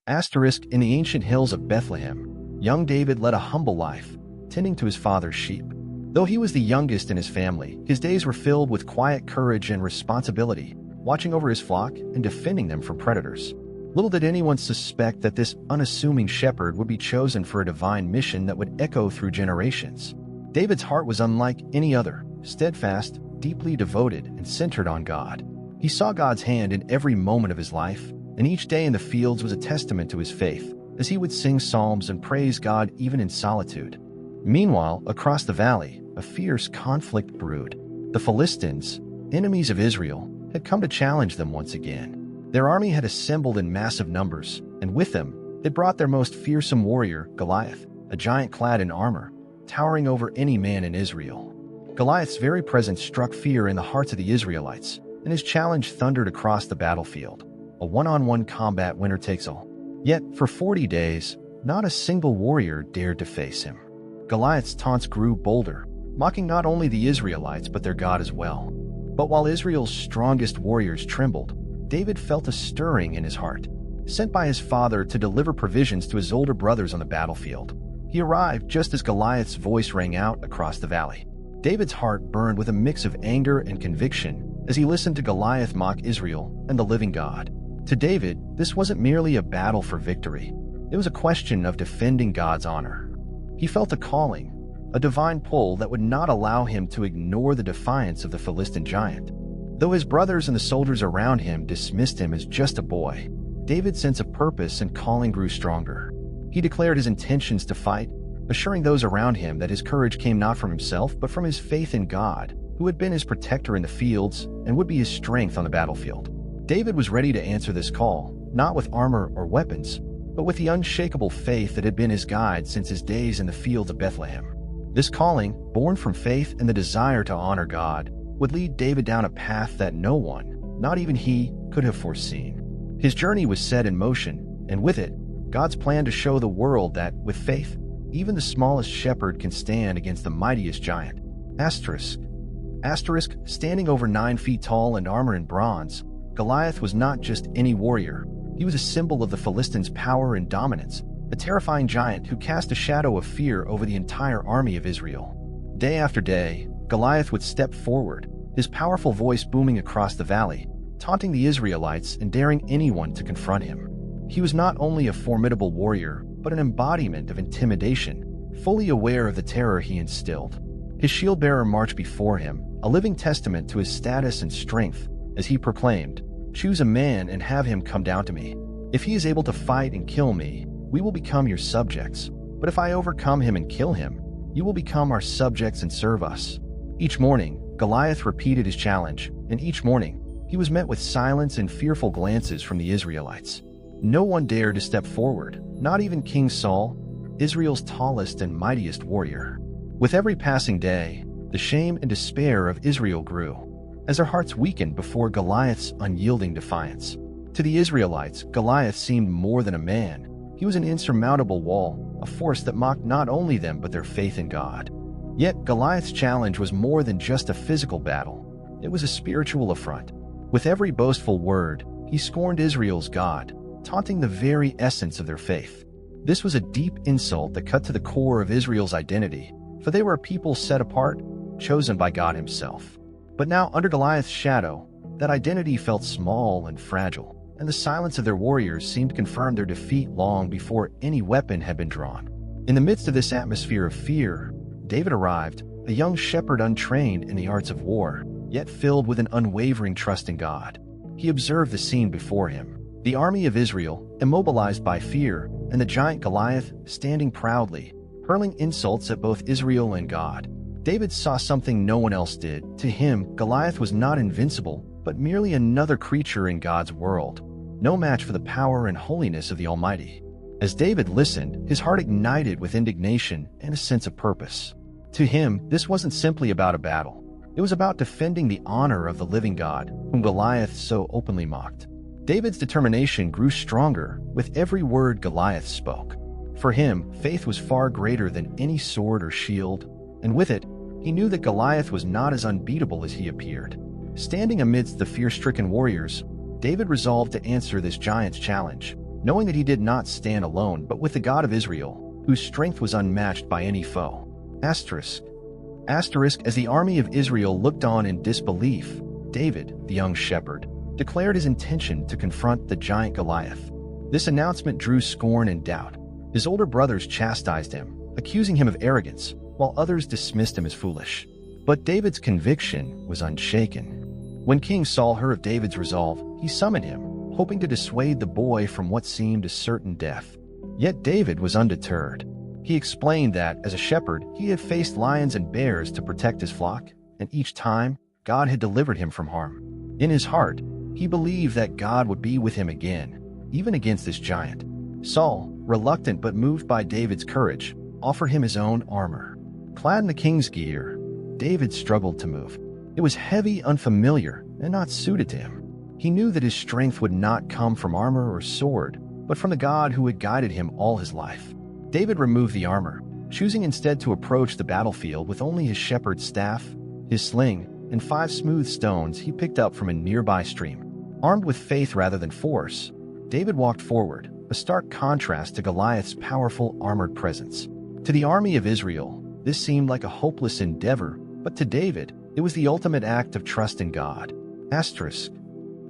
In the ancient hills of Bethlehem, young David led a humble life, tending to his father's sheep. Though he was the youngest in his family, his days were filled with quiet courage and responsibility, watching over his flock and defending them from predators. Little did anyone suspect that this unassuming shepherd would be chosen for a divine mission that would echo through generations. David's heart was unlike any other, steadfast, deeply devoted, and centered on God. He saw God's hand in every moment of his life, and each day in the fields was a testament to his faith, as he would sing psalms and praise God even in solitude. Meanwhile, across the valley, a fierce conflict brewed. The Philistines, enemies of Israel, had come to challenge them once again. Their army had assembled in massive numbers, and with them, they brought their most fearsome warrior, Goliath, a giant clad in armor, towering over any man in Israel. Goliath's very presence struck fear in the hearts of the Israelites, and his challenge thundered across the battlefield. A one-on-one combat, winner takes all. Yet, for 40 days, not a single warrior dared to face him. Goliath's taunts grew bolder, mocking not only the Israelites but their God as well. But while Israel's strongest warriors trembled, David felt a stirring in his heart. Sent by his father to deliver provisions to his older brothers on the battlefield, he arrived just as Goliath's voice rang out across the valley. David's heart burned with a mix of anger and conviction as he listened to Goliath mock Israel and the living God. To David, this wasn't merely a battle for victory. It was a question of defending God's honor. He felt a calling, a divine pull that would not allow him to ignore the defiance of the Philistine giant. Though his brothers and the soldiers around him dismissed him as just a boy, David's sense of purpose and calling grew stronger. He declared his intentions to fight, assuring those around him that his courage came not from himself but from his faith in God, who had been his protector in the fields and would be his strength on the battlefield. David was ready to answer this call, not with armor or weapons, but with the unshakable faith that had been his guide since his days in the fields of Bethlehem. This calling, born from faith and the desire to honor God, would lead David down a path that no one, not even he, could have foreseen. His journey was set in motion, and with it, God's plan to show the world that, with faith, even the smallest shepherd can stand against the mightiest giant. Standing over 9 feet tall and armored in bronze, Goliath was not just any warrior. He was a symbol of the Philistines' power and dominance, a terrifying giant who cast a shadow of fear over the entire army of Israel. Day after day, Goliath would step forward, his powerful voice booming across the valley, taunting the Israelites and daring anyone to confront him. He was not only a formidable warrior, but an embodiment of intimidation, fully aware of the terror he instilled. His shield-bearer marched before him, a living testament to his status and strength, as he proclaimed, "Choose a man and have him come down to me. If he is able to fight and kill me, we will become your subjects. But if I overcome him and kill him, you will become our subjects and serve us." Each morning, Goliath repeated his challenge, and each morning, he was met with silence and fearful glances from the Israelites. No one dared to step forward, not even King Saul, Israel's tallest and mightiest warrior. With every passing day, the shame and despair of Israel grew, as their hearts weakened before Goliath's unyielding defiance. To the Israelites, Goliath seemed more than a man. He was an insurmountable wall, a force that mocked not only them but their faith in God. Yet Goliath's challenge was more than just a physical battle. It was a spiritual affront. With every boastful word, he scorned Israel's God, taunting the very essence of their faith. This was a deep insult that cut to the core of Israel's identity, for they were a people set apart, chosen by God himself. But now, under Goliath's shadow, that identity felt small and fragile, and the silence of their warriors seemed to confirm their defeat long before any weapon had been drawn. In the midst of this atmosphere of fear, David arrived, a young shepherd untrained in the arts of war, yet filled with an unwavering trust in God. He observed the scene before him, the army of Israel, immobilized by fear, and the giant Goliath standing proudly, hurling insults at both Israel and God. David saw something no one else did. To him, Goliath was not invincible, but merely another creature in God's world, no match for the power and holiness of the Almighty. As David listened, his heart ignited with indignation and a sense of purpose. To him, this wasn't simply about a battle. It was about defending the honor of the living God, whom Goliath so openly mocked. David's determination grew stronger with every word Goliath spoke. For him, faith was far greater than any sword or shield, and with it, he knew that Goliath was not as unbeatable as he appeared. Standing amidst the fear-stricken warriors, David resolved to answer this giant's challenge, knowing that he did not stand alone but with the God of Israel, whose strength was unmatched by any foe. Asterisk. As the army of Israel looked on in disbelief, David, the young shepherd, declared his intention to confront the giant Goliath. This announcement drew scorn and doubt. His older brothers chastised him, accusing him of arrogance, while others dismissed him as foolish. But David's conviction was unshaken. When King Saul heard of David's resolve, he summoned him, hoping to dissuade the boy from what seemed a certain death. Yet David was undeterred. He explained that, as a shepherd, he had faced lions and bears to protect his flock, and each time, God had delivered him from harm. In his heart, he believed that God would be with him again, even against this giant. Saul, reluctant but moved by David's courage, offered him his own armor. Clad in the king's gear, David struggled to move. It was heavy, unfamiliar, and not suited to him. He knew that his strength would not come from armor or sword, but from the God who had guided him all his life. David removed the armor, choosing instead to approach the battlefield with only his shepherd's staff, his sling, and 5 smooth stones he picked up from a nearby stream. Armed with faith rather than force, David walked forward, a stark contrast to Goliath's powerful armored presence. To the army of Israel, this seemed like a hopeless endeavor, but to David, it was the ultimate act of trust in God. Asterisk.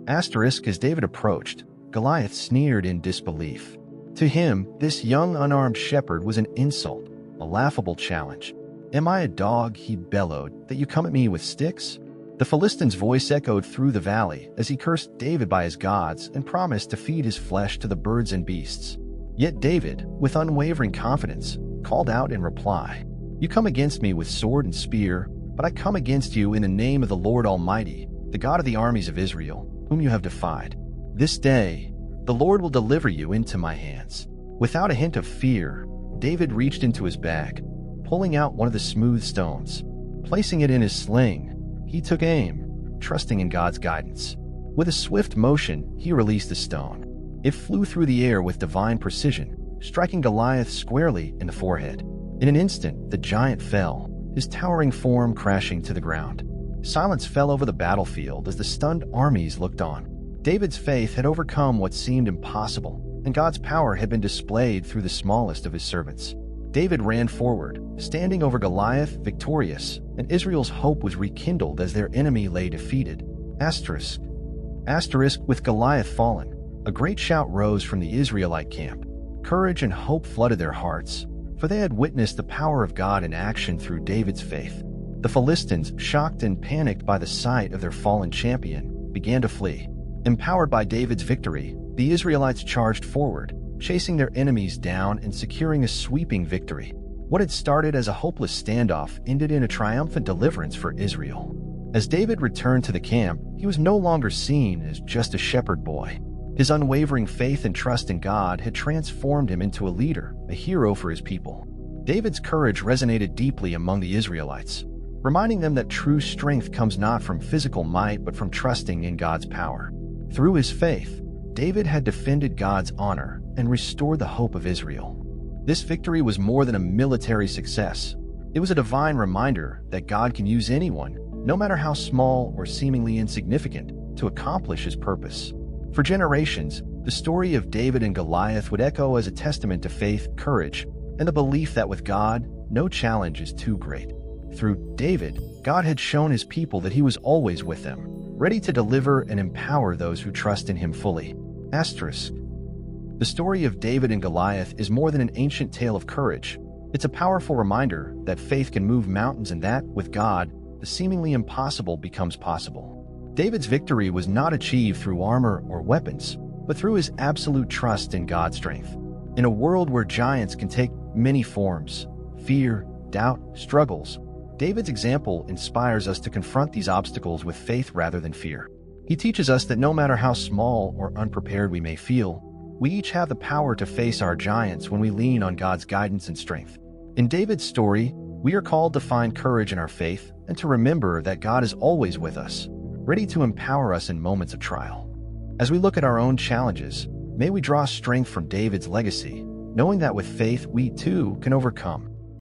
As David approached, Goliath sneered in disbelief. To him, this young unarmed shepherd was an insult, a laughable challenge. "Am I a dog," he bellowed, "that you come at me with sticks?" The Philistine's voice echoed through the valley as he cursed David by his gods and promised to feed his flesh to the birds and beasts. Yet David, with unwavering confidence, called out in reply, "You come against me with sword and spear, but I come against you in the name of the Lord Almighty, the God of the armies of Israel, whom you have defied. This day, the Lord will deliver you into my hands." Without a hint of fear, David reached into his bag, pulling out one of the smooth stones. Placing it in his sling, he took aim, trusting in God's guidance. With a swift motion, he released the stone. It flew through the air with divine precision, striking Goliath squarely in the forehead. In an instant, the giant fell, his towering form crashing to the ground. Silence fell over the battlefield as the stunned armies looked on. David's faith had overcome what seemed impossible, and God's power had been displayed through the smallest of his servants. David ran forward, standing over Goliath, victorious, and Israel's hope was rekindled as their enemy lay defeated. Asterisk. With Goliath fallen, a great shout rose from the Israelite camp. Courage and hope flooded their hearts, for they had witnessed the power of God in action through David's faith. The Philistines, shocked and panicked by the sight of their fallen champion, began to flee. Empowered by David's victory, the Israelites charged forward, chasing their enemies down and securing a sweeping victory. What had started as a hopeless standoff ended in a triumphant deliverance for Israel. As David returned to the camp, he was no longer seen as just a shepherd boy. His unwavering faith and trust in God had transformed him into a leader, a hero for his people. David's courage resonated deeply among the Israelites, reminding them that true strength comes not from physical might but from trusting in God's power. Through his faith, David had defended God's honor and restored the hope of Israel. This victory was more than a military success. It was a divine reminder that God can use anyone, no matter how small or seemingly insignificant, to accomplish his purpose. For generations, the story of David and Goliath would echo as a testament to faith, courage, and the belief that with God, no challenge is too great. Through David, God had shown his people that he was always with them, ready to deliver and empower those who trust in him fully. Asterisk. The story of David and Goliath is more than an ancient tale of courage. It's a powerful reminder that faith can move mountains and that, with God, the seemingly impossible becomes possible. David's victory was not achieved through armor or weapons, but through his absolute trust in God's strength. In a world where giants can take many forms, fear, doubt, struggles, David's example inspires us to confront these obstacles with faith rather than fear. He teaches us that no matter how small or unprepared we may feel, we each have the power to face our giants when we lean on God's guidance and strength. In David's story, we are called to find courage in our faith and to remember that God is always with us, ready to empower us in moments of trial. As we look at our own challenges, may we draw strength from David's legacy, knowing that with faith we too can overcome.